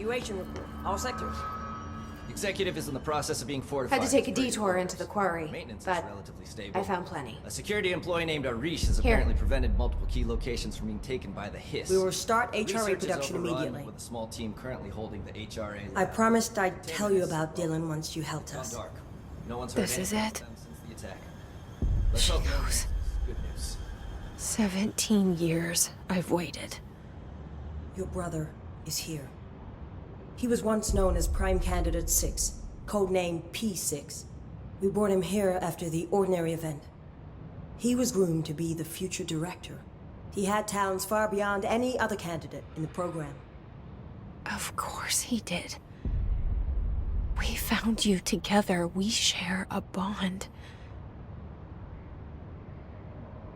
Evacuation report. All sectors. Executive is in the process of being fortified. Had to take a detour into the quarry, Maintenance but is relatively stable. I found plenty. A security employee named Arish has Here. apparently prevented multiple key locations from being taken by the Hiss. We will start HRA Research is production overrun, immediately. with a small team currently holding the HRA lab. I promised I'd tell you about Dylan once you helped Gone us. dark. No one's heard This is anything it? from them since the attack. Let's She hope knows. this is good news. 17 years I've waited. Your brother is here. He was once known as Prime Candidate 6, codenamed P6. We brought him here after the Ordinary event. He was groomed to be the future director. He had talents far beyond any other candidate in the program. Of course he did. We found you together. We share a bond.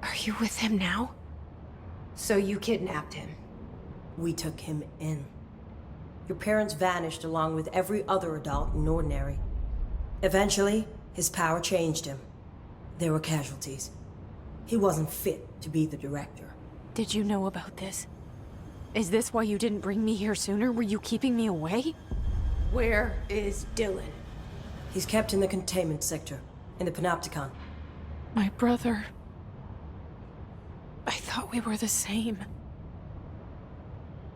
Are you with him now? So you kidnapped him? We took him in. Your parents vanished along with every other adult in Ordinary. Eventually, his power changed him. There were casualties. He wasn't fit to be the director. Did you know about this? Is this why you didn't bring me here sooner? Were you keeping me away? Where is Dylan? He's kept in the containment sector, in the Panopticon. My brother. I thought we were the same.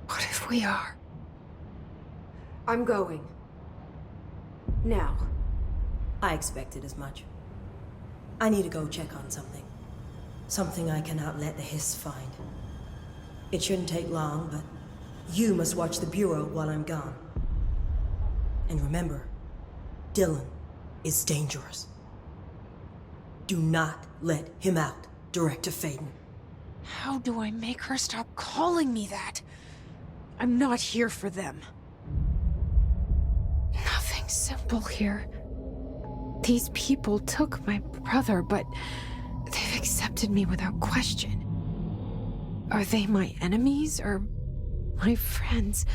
What if we are? I'm going. Now. I expected as much. I need to go check on something. Something I cannot let the Hiss find. It shouldn't take long, but you must watch the Bureau while I'm gone. And remember, Dylan is dangerous. Do not let him out, Director Faden. How do I make her stop calling me that? I'm not here for them. Nothing simple here. These people took my brother, but they've accepted me without question. Are they my enemies or my friends?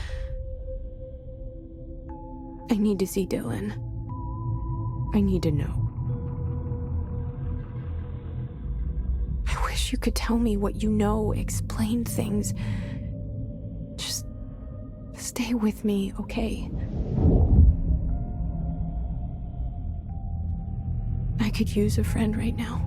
I need to see Dylan. I need to know. I wish you could tell me what you know, explain things. Just stay with me, okay? I could use a friend right now.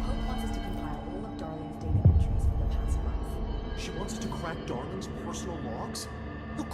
Hope wants us to compile all of Darling's data entries for the past month. She wants us to crack Darling's personal logs? No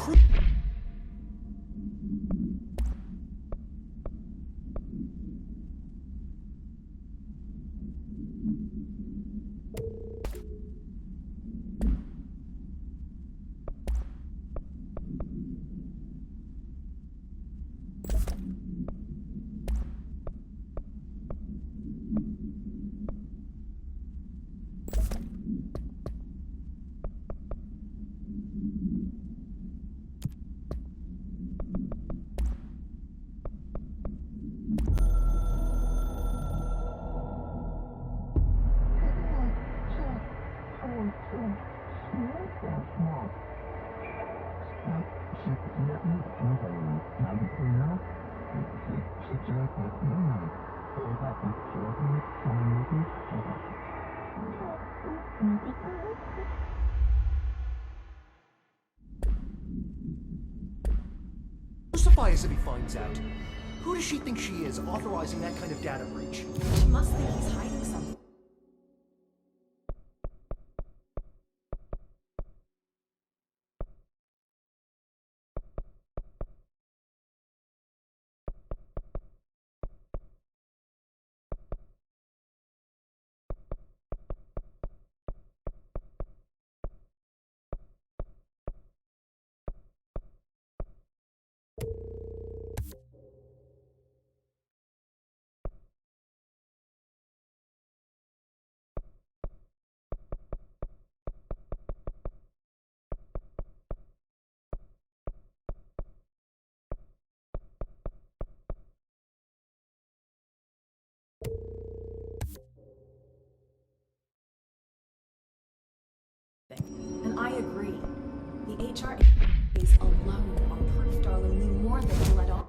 Crucify us if he finds out. Who does she think she is, authorizing that kind of data breach? She must think he's hiding something. HRAs alone are proof Darling knew more than he let on.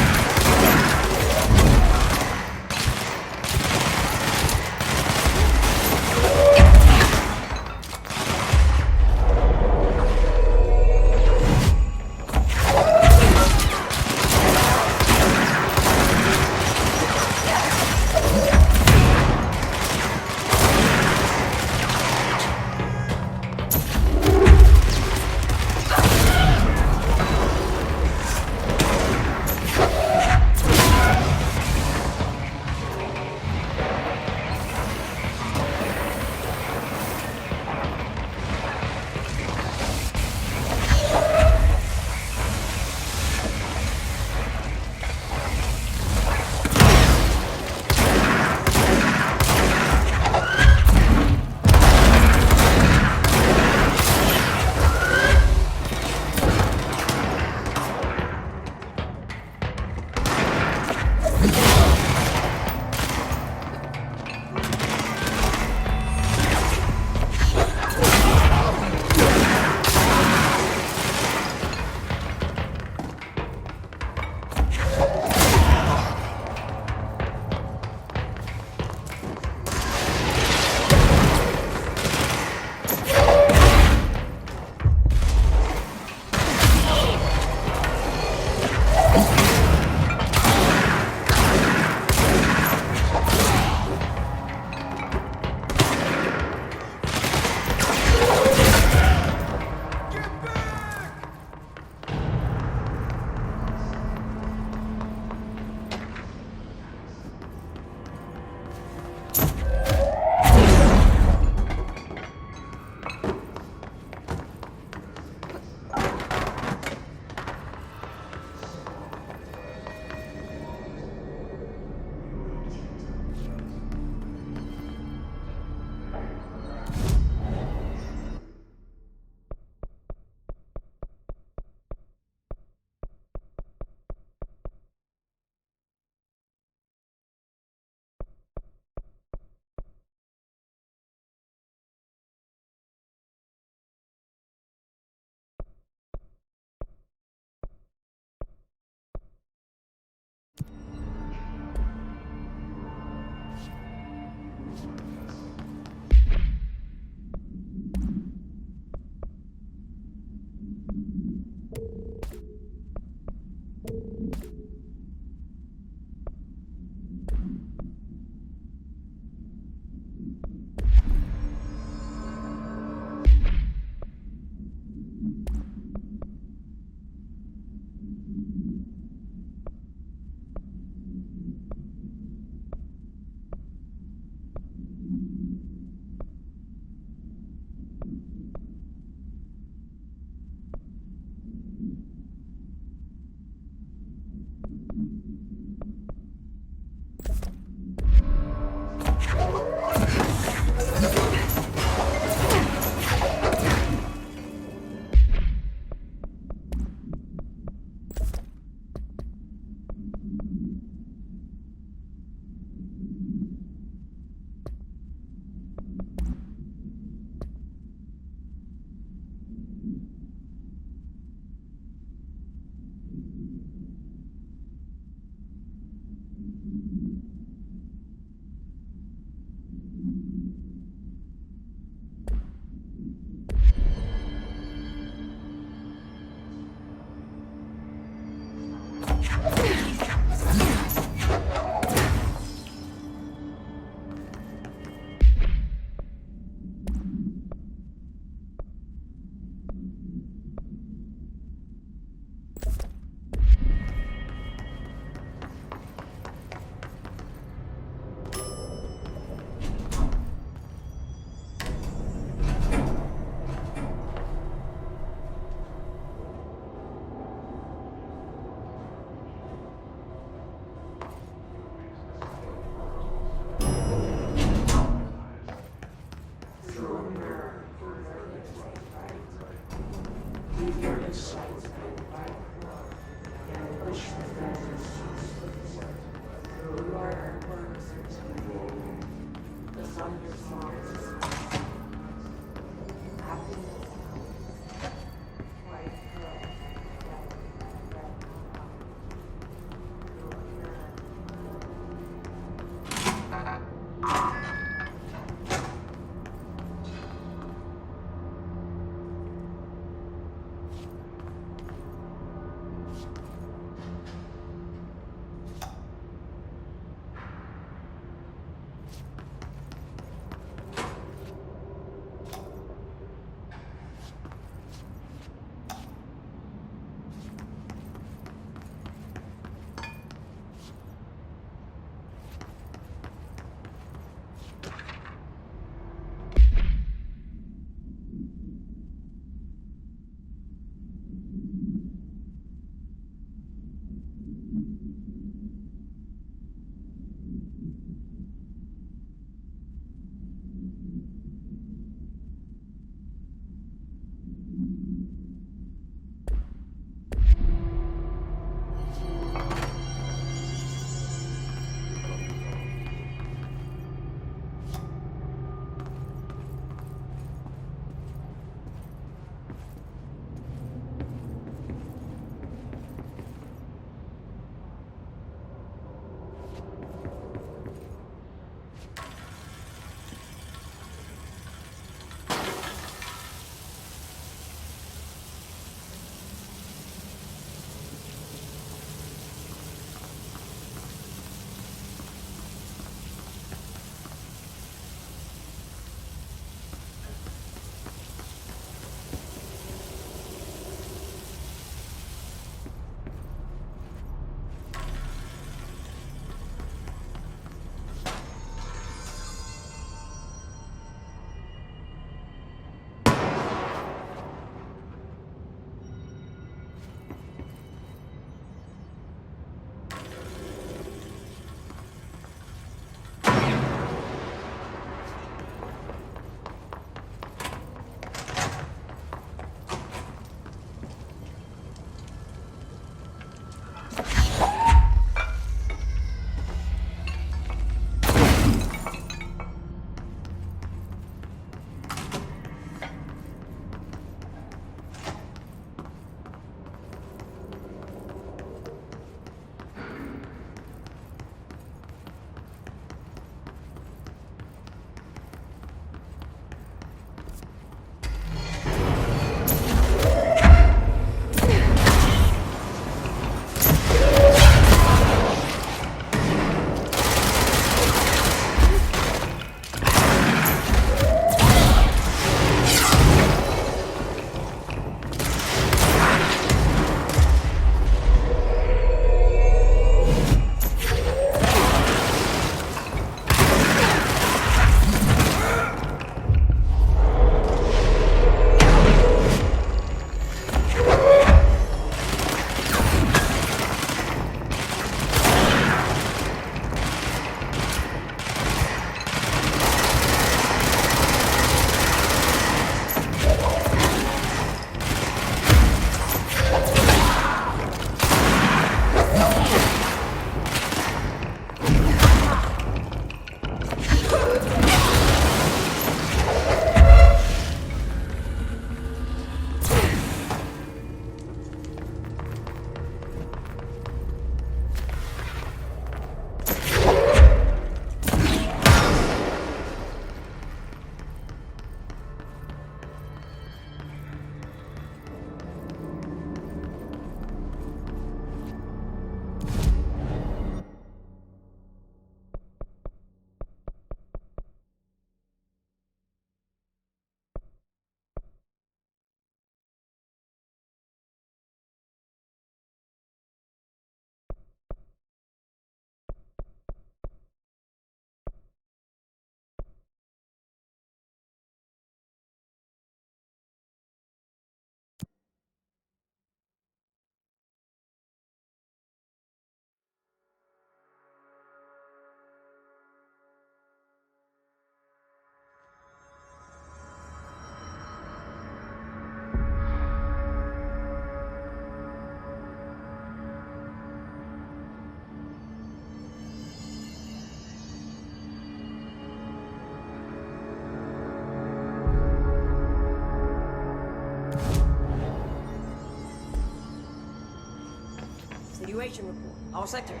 Evacuation report. All sectors.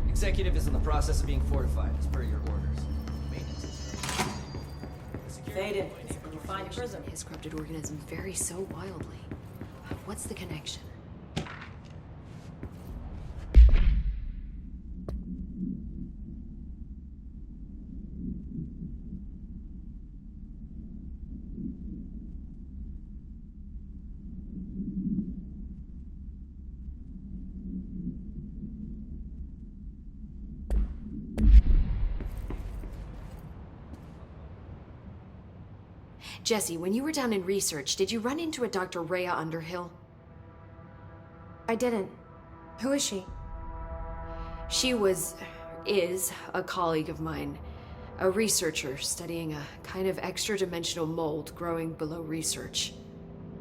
Executive is in the process of being fortified as per your orders. Maintenance is... The security Fade in. point When you find a prism. His corrupted organisms vary so wildly. What's the connection? Jesse, when you were down in research, did you run into a Dr. Rhea Underhill? I didn't. Who is she? She is a colleague of mine, a researcher studying a kind of extra-dimensional mold growing below research.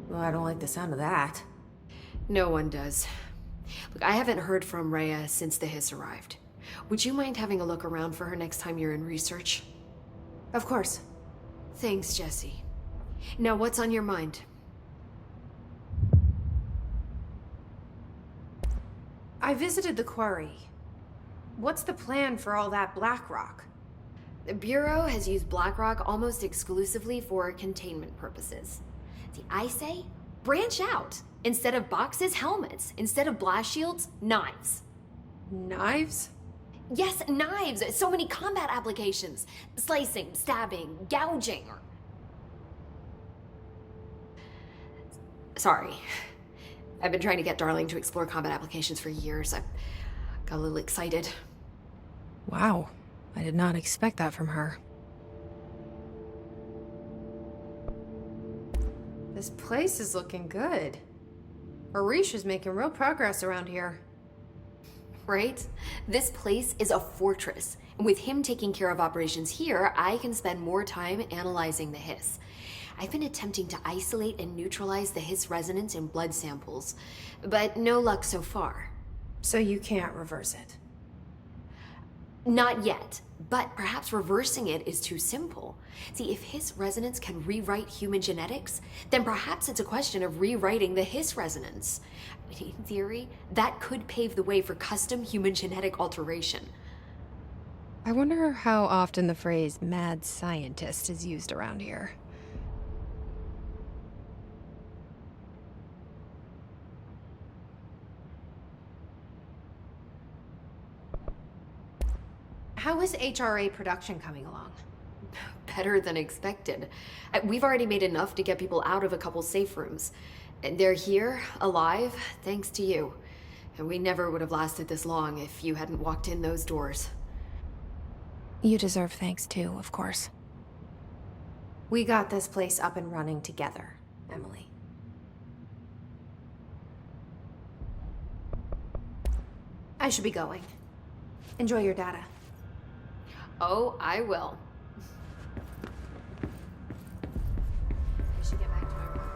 Well, I don't like the sound of that. No one does. Look, I haven't heard from Rhea since the Hiss arrived. Would you mind having a look around for her next time you're in research? Of course. Thanks, Jesse. Now, what's on your mind? I visited the quarry. What's the plan for all that black rock? The Bureau has used Blackrock almost exclusively for containment purposes. See, I say, branch out. Instead of boxes, helmets. Instead of blast shields, knives. Knives? Yes, knives! So many combat applications. Slicing, stabbing, gouging, or... Sorry. I've been trying to get Darling to explore combat applications for years. I got a little excited. Wow. I did not expect that from her. This place is looking good. Arish is making real progress around here. Right? This place is a fortress. And with him taking care of operations here, I can spend more time analyzing the Hiss. I've been attempting to isolate and neutralize the Hiss resonance in blood samples, but no luck so far. So you can't reverse it. Not yet, but perhaps reversing it is too simple. See, if Hiss resonance can rewrite human genetics, then perhaps it's a question of rewriting the Hiss resonance. In theory, that could pave the way for custom human genetic alteration. I wonder how often the phrase mad scientist is used around here. How is HRA production coming along? Better than expected. We've already made enough to get people out of a couple safe rooms. And they're here, alive, thanks to you. And we never would have lasted this long if you hadn't walked in those doors. You deserve thanks too, of course. We got this place up and running together, Emily. I should be going. Enjoy your data. Oh, I will. I should get back to my work.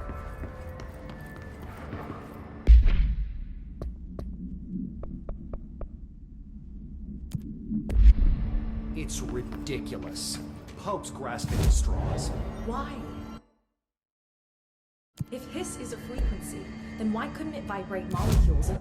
It's ridiculous. Pope's grasping at straws. Why? If hiss is a frequency, then why couldn't it vibrate molecules and...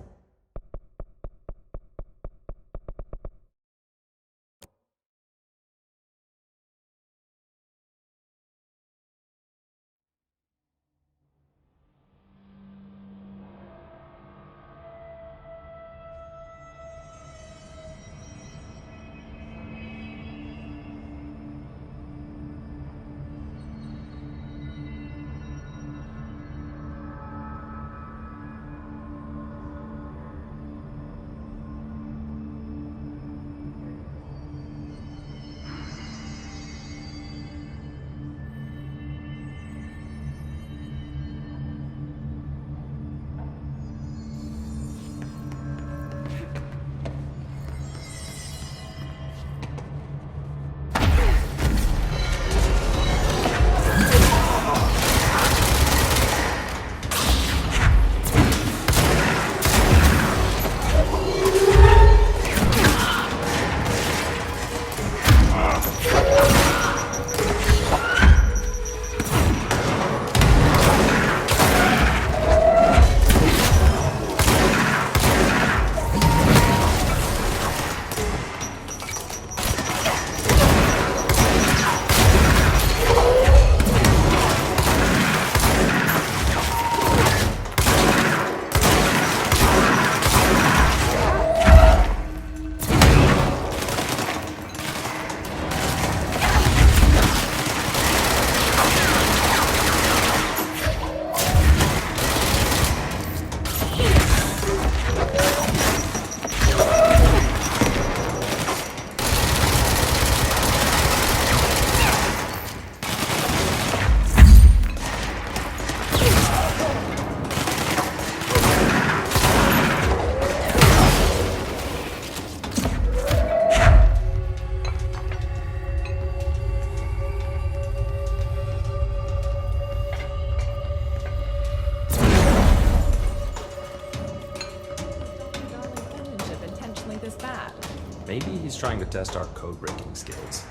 trying to test our code-breaking skills.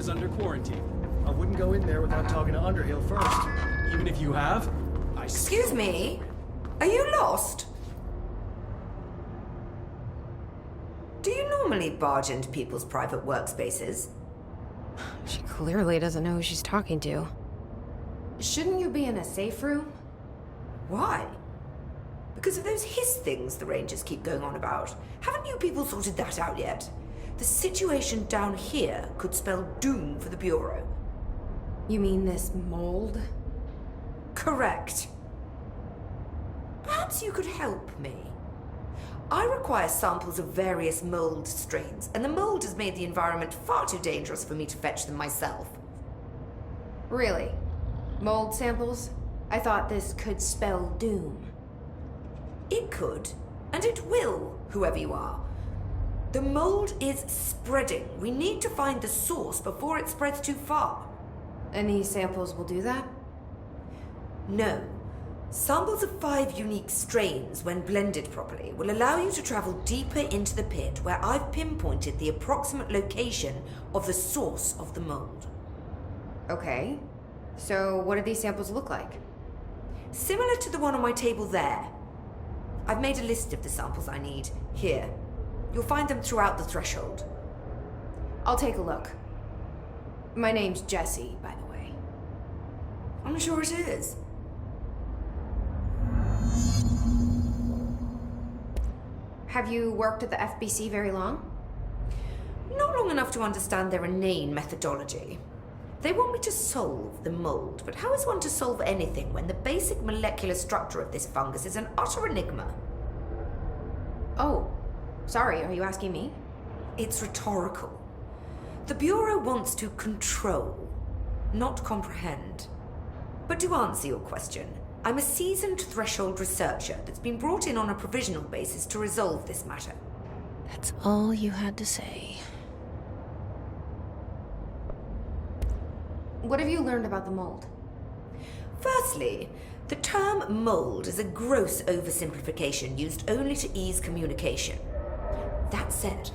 Under quarantine. I wouldn't go in there without talking to Underhill first. Even if you have, Excuse me? Are you lost? Do you normally barge into people's private workspaces? She clearly doesn't know who she's talking to. Shouldn't you be in a safe room? Why? Because of those hiss things the Rangers keep going on about. Haven't you people sorted that out yet? The situation down here could spell doom for the Bureau. You mean this mold? Correct. Perhaps you could help me. I require samples of various mold strains, and the mold has made the environment far too dangerous for me to fetch them myself. Really? Mold samples? I thought this could spell doom. It could, and it will, whoever you are. The mold is spreading. We need to find the source before it spreads too far. And these samples will do that? No. Samples of 5 unique strains, when blended properly, will allow you to travel deeper into the pit where I've pinpointed the approximate location of the source of the mold. Okay. So what do these samples look like? Similar to the one on my table there. I've made a list of the samples I need. Here. You'll find them throughout the threshold. I'll take a look. My name's Jessie, by the way. I'm sure it is. Have you worked at the FBC very long? Not long enough to understand their inane methodology. They want me to solve the mold, but how is one to solve anything when the basic molecular structure of this fungus is an utter enigma? Oh, sorry, are you asking me? It's rhetorical. The Bureau wants to control, not comprehend. But to answer your question, I'm a seasoned threshold researcher that's been brought in on a provisional basis to resolve this matter. That's all you had to say. What have you learned about the mold? Firstly, The term mold is a gross oversimplification used only to ease communication. That said,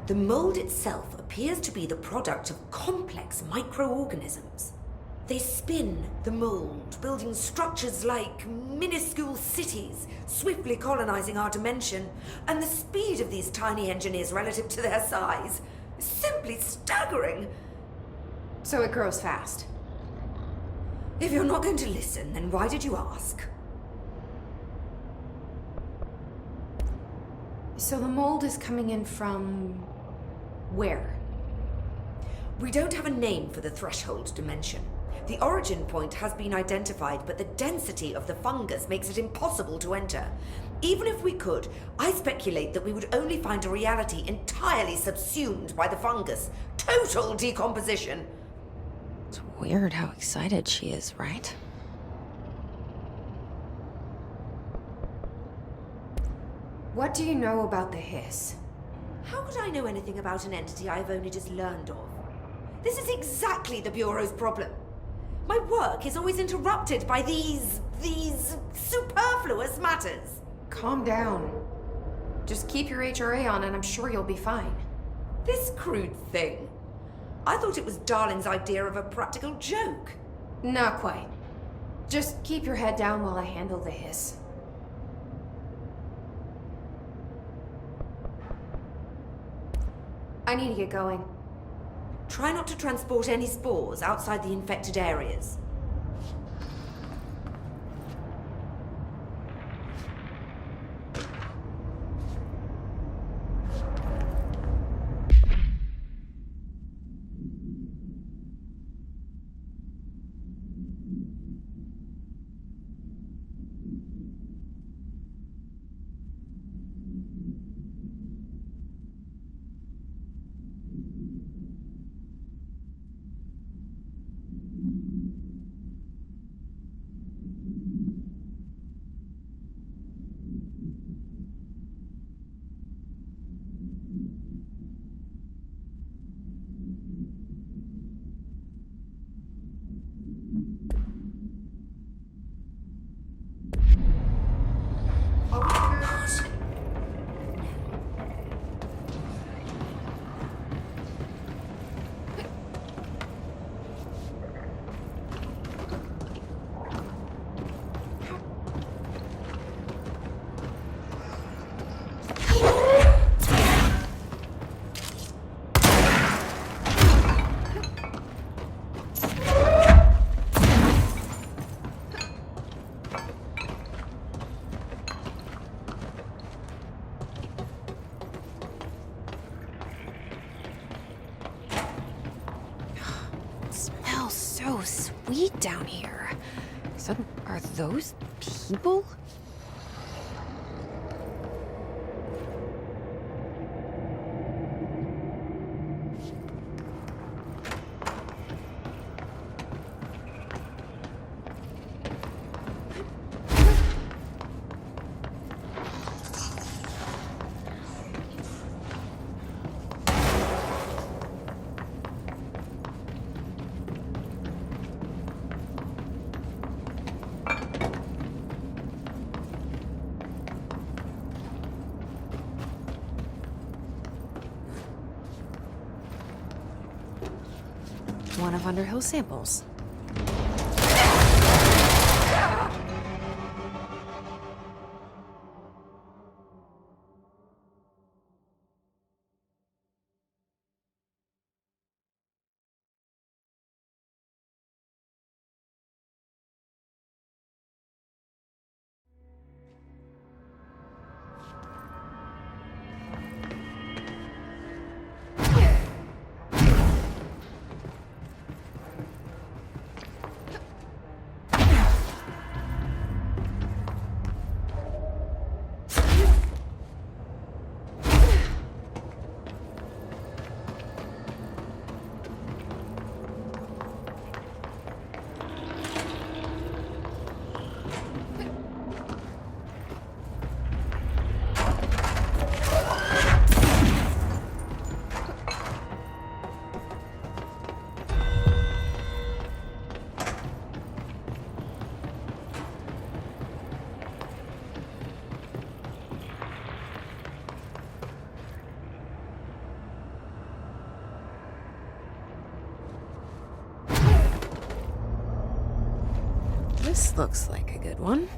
the mold itself appears to be the product of complex microorganisms. They spin the mold, building structures like minuscule cities, swiftly colonizing our dimension, and the speed of these tiny engineers relative to their size is simply staggering. So it grows fast. If you're not going to listen, then why did you ask? So the mold is coming in from where? We don't have a name for the threshold dimension. The origin point has been identified, but the density of the fungus makes it impossible to enter. Even if we could, I speculate that we would only find a reality entirely subsumed by the fungus. Total decomposition. It's weird how excited she is, right? What do you know about the hiss? How could I know anything about an entity I've only just learned of? This is exactly the Bureau's problem. My work is always interrupted by these superfluous matters. Calm down. Just keep your HRA on and I'm sure you'll be fine. This crude thing. I thought it was Darling's idea of a practical joke. Not quite. Just keep your head down while I handle the hiss. I need to get going. Try not to transport any spores outside the infected areas. Smells so sweet down here. So, are those people? One of Underhill's samples. looks like a good one.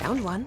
Found one.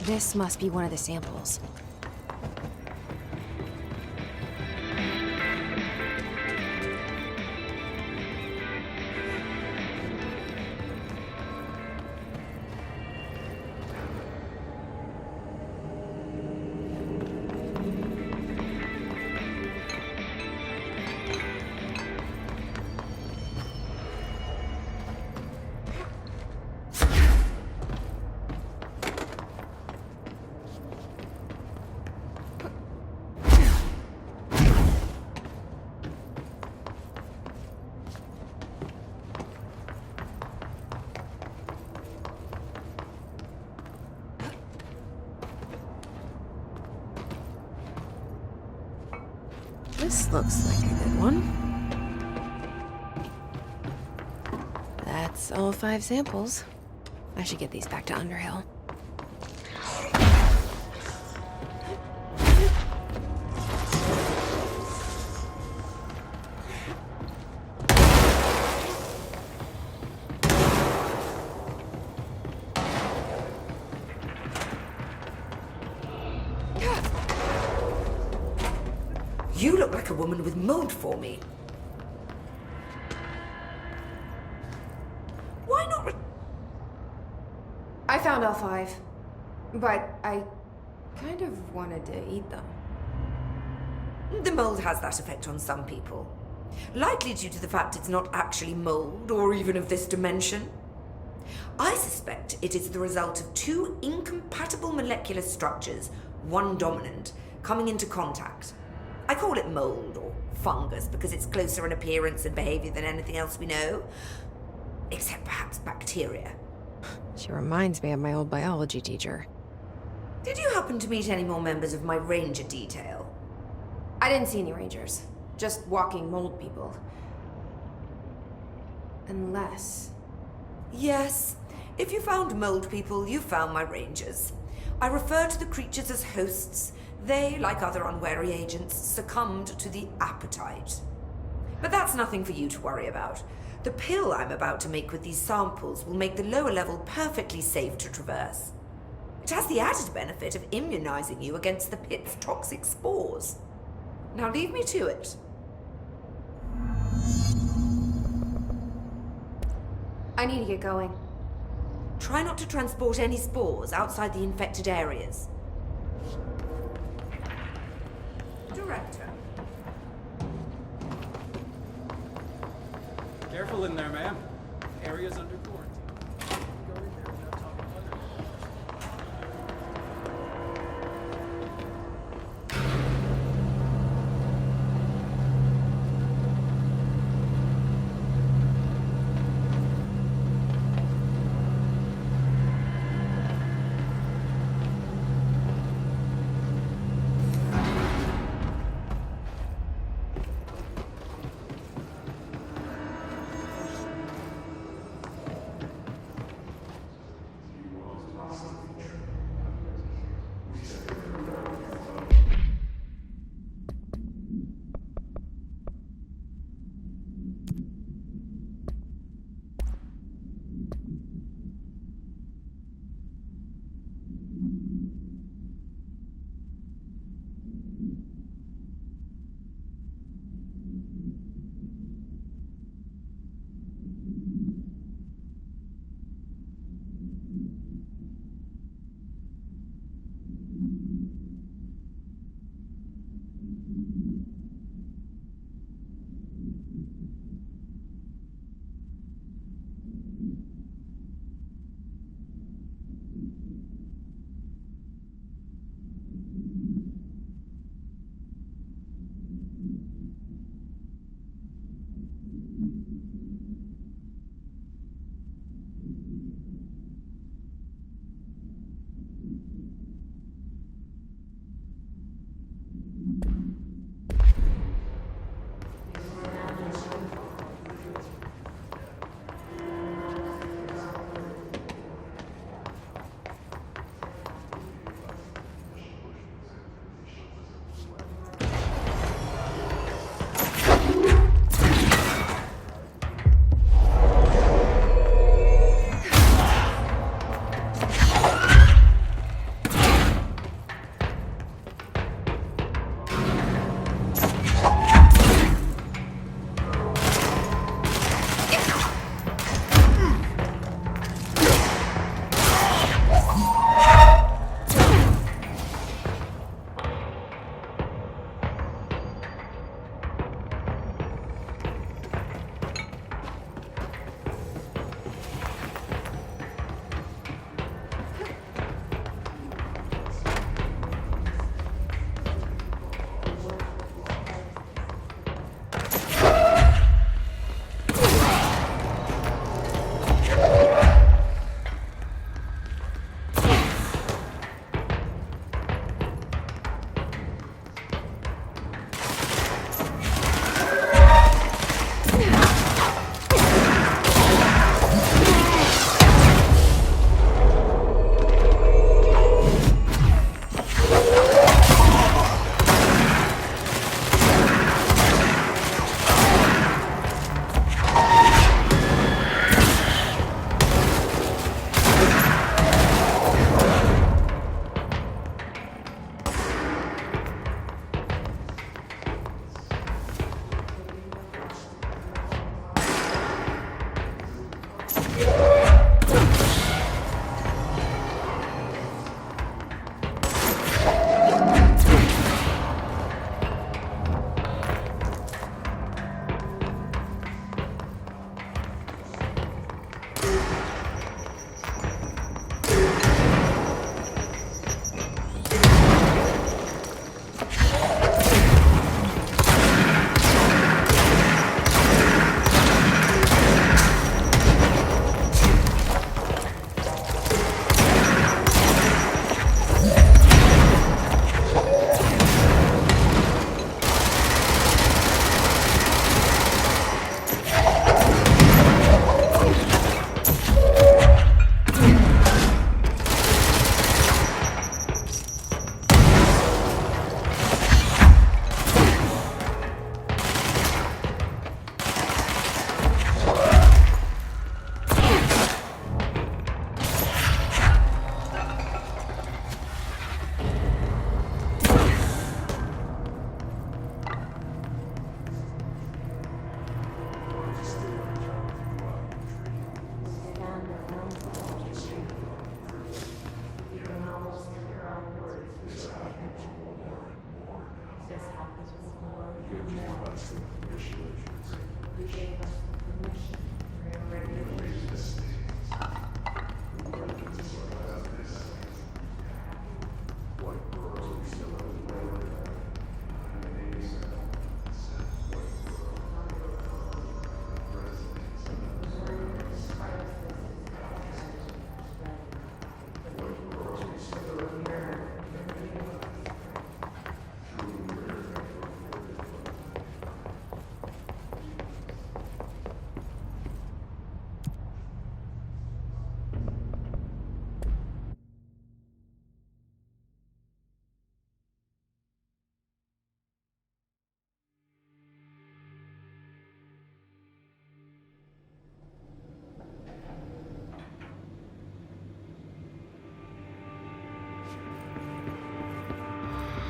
This must be one of the samples. This looks like a good one. That's all 5 samples. I should get these back to Underhill. You look like a woman with mold for me. Why not? I found all 5, but I kind of wanted to eat them. The mold has that effect on some people. Likely due to the fact it's not actually mold or even of this dimension. I suspect it is the result of 2 incompatible molecular structures, one dominant, coming into contact. I call it mold or fungus because it's closer in appearance and behavior than anything else we know. Except perhaps bacteria. She reminds me of my old biology teacher. Did you happen to meet any more members of my ranger detail? I didn't see any rangers. Just walking mold people. Unless... Yes. If you found mold people, you found my rangers. I refer to the creatures as hosts. They, like other unwary agents, succumbed to the appetite. But that's nothing for you to worry about. The pill I'm about to make with these samples will make the lower level perfectly safe to traverse. It has the added benefit of immunizing you against the pit's toxic spores. Now leave me to it. I need to get going. Try not to transport any spores outside the infected areas. Director. Careful in there, ma'am. Area's under quarantine. Go in there without talking to other people.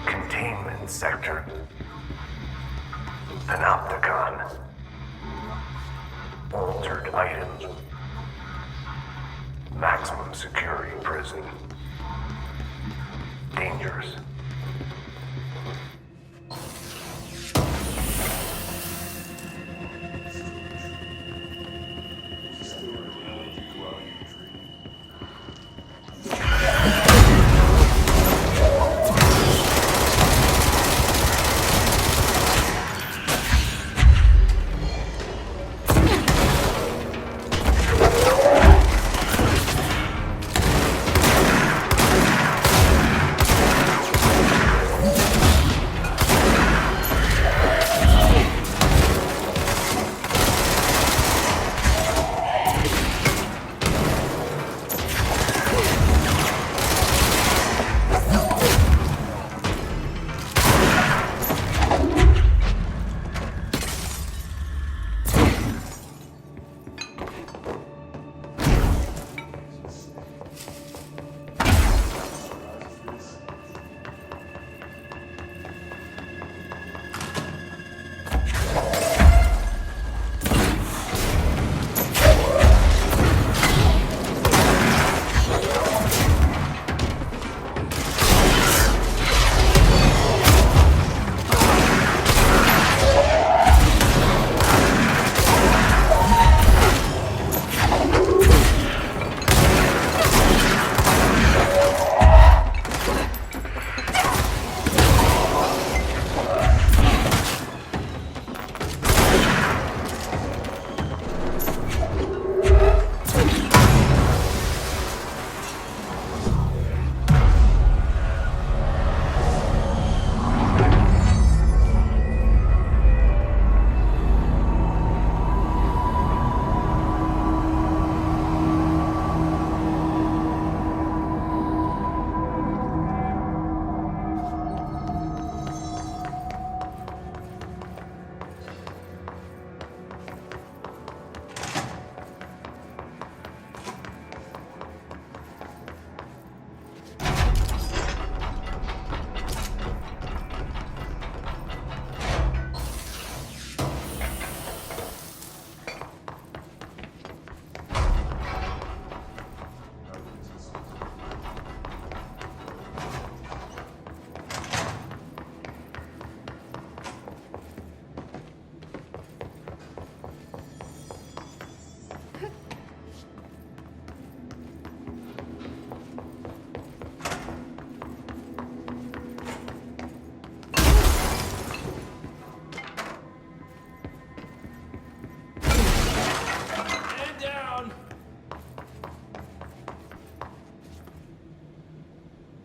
Containment sector. Panopticon. Altered items. Maximum security prison. Dangerous.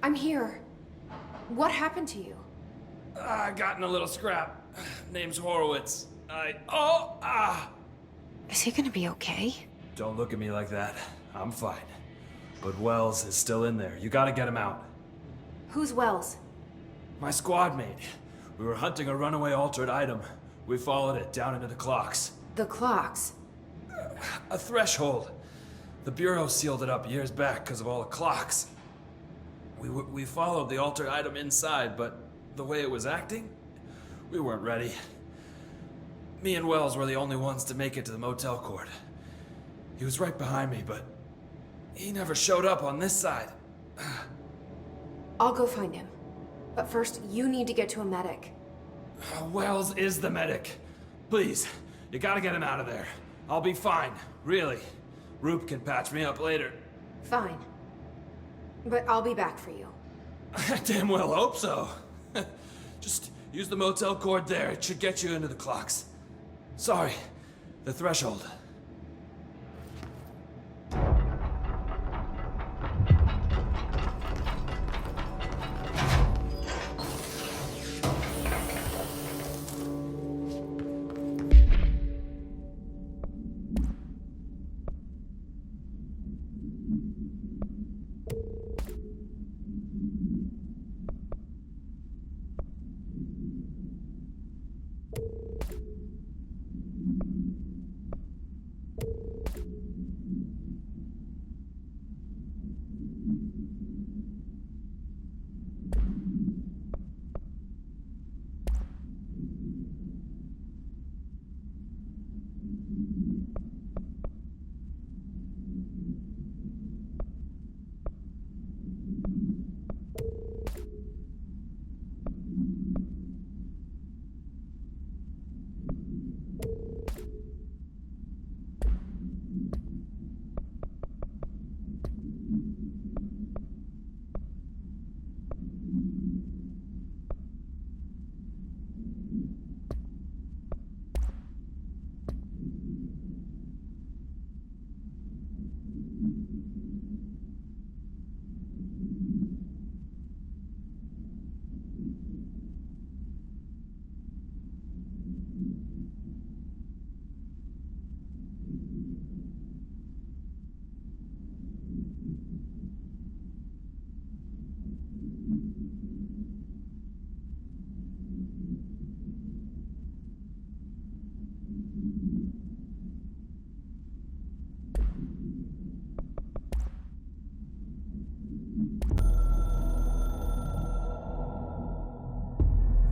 I'm here. What happened to you? I got in a little scrap. Name's Horowitz. Is he gonna be okay? Don't look at me like that. I'm fine. But Wells is still in there. You gotta get him out. Who's Wells? My squad mate. We were hunting a runaway altered item. We followed it down into the clocks. The clocks. A threshold. The Bureau sealed it up years back because of all the clocks. We followed the altered item inside, but the way it was acting, we weren't ready. Me and Wells were the only ones to make it to the motel court. He was right behind me, but he never showed up on this side. I'll go find him. But first, you need to get to a medic. Wells is the medic. Please, you gotta get him out of there. I'll be fine, really. Roop can patch me up later. Fine. But I'll be back for you. I damn well hope so. Just use the motel cord there. It should get you into the clocks. Sorry, the threshold.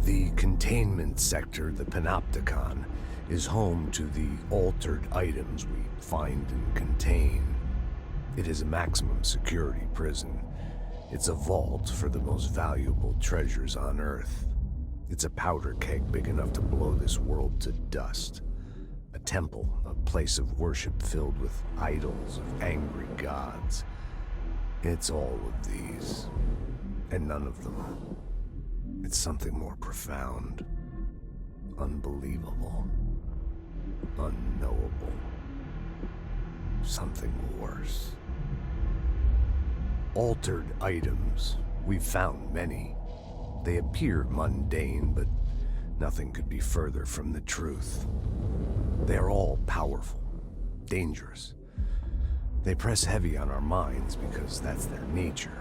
The containment sector, the Panopticon, is home to the altered items we find and contain. It is a maximum security prison. It's a vault for the most valuable treasures on Earth. It's a powder keg big enough to blow this world to dust. A temple, a place of worship filled with idols of angry gods. It's all of these, and none of them. It's something more profound, unbelievable, unknowable. Something worse. Altered items. We've found many. They appear mundane, but nothing could be further from the truth. They're all powerful, dangerous. They press heavy on our minds because that's their nature.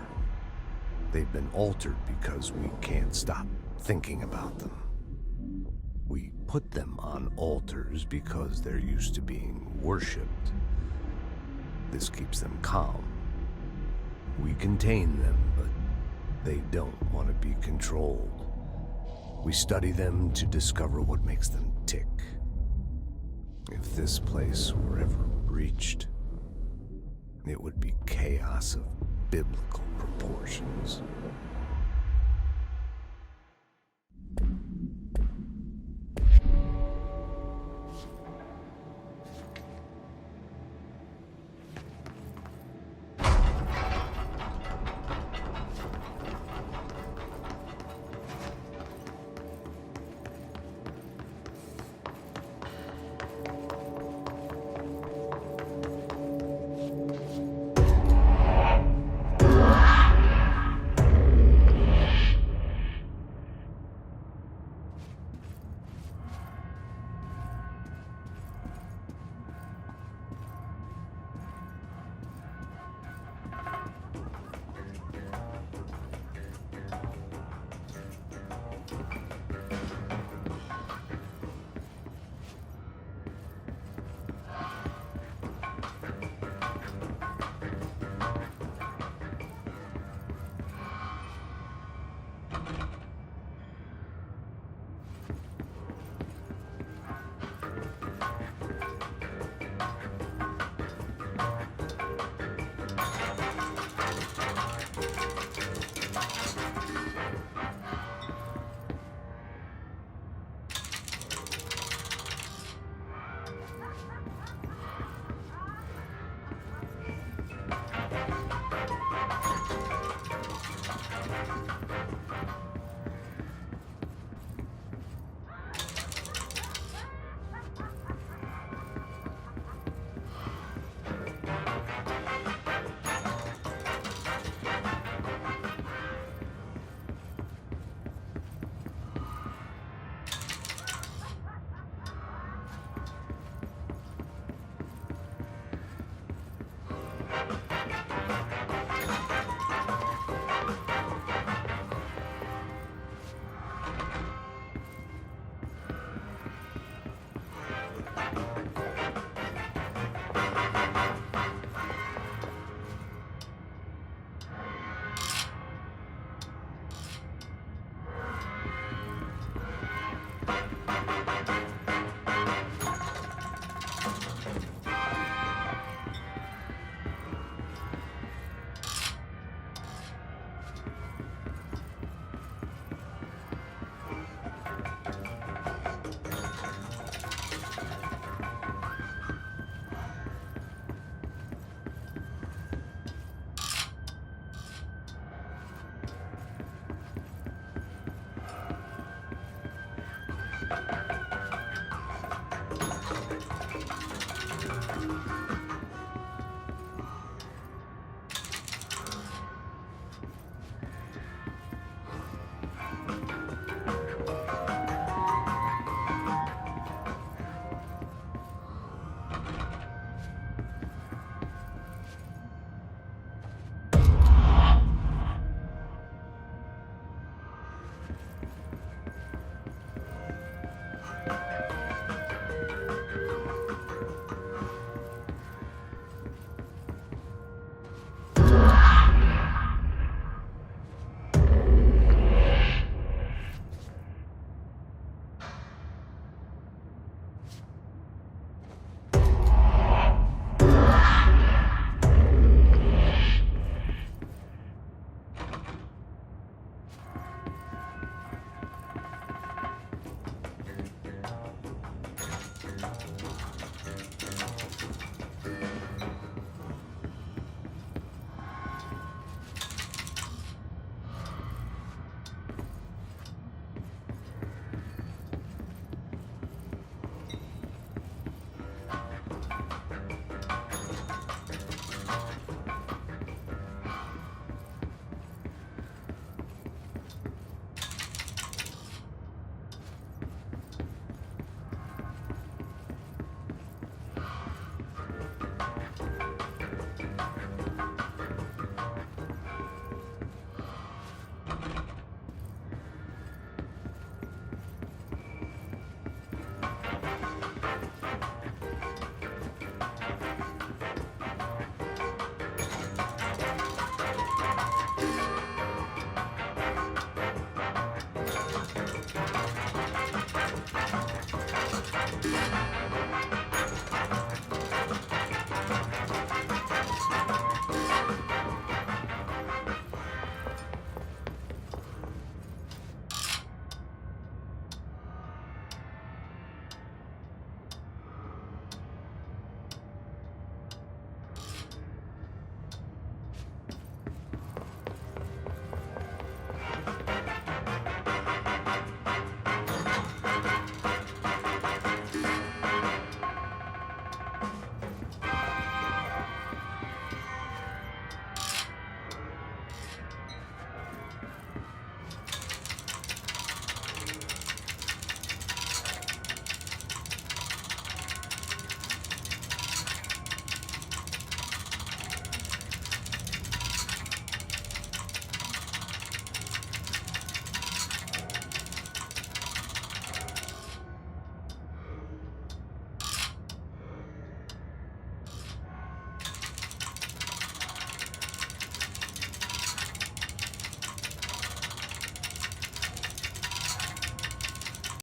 They've been altered because we can't stop thinking about them. We put them on altars because they're used to being worshipped. This keeps them calm. We contain them, but they don't want to be controlled. We study them to discover what makes them tick. If this place were ever breached, it would be chaos of biblical proportions.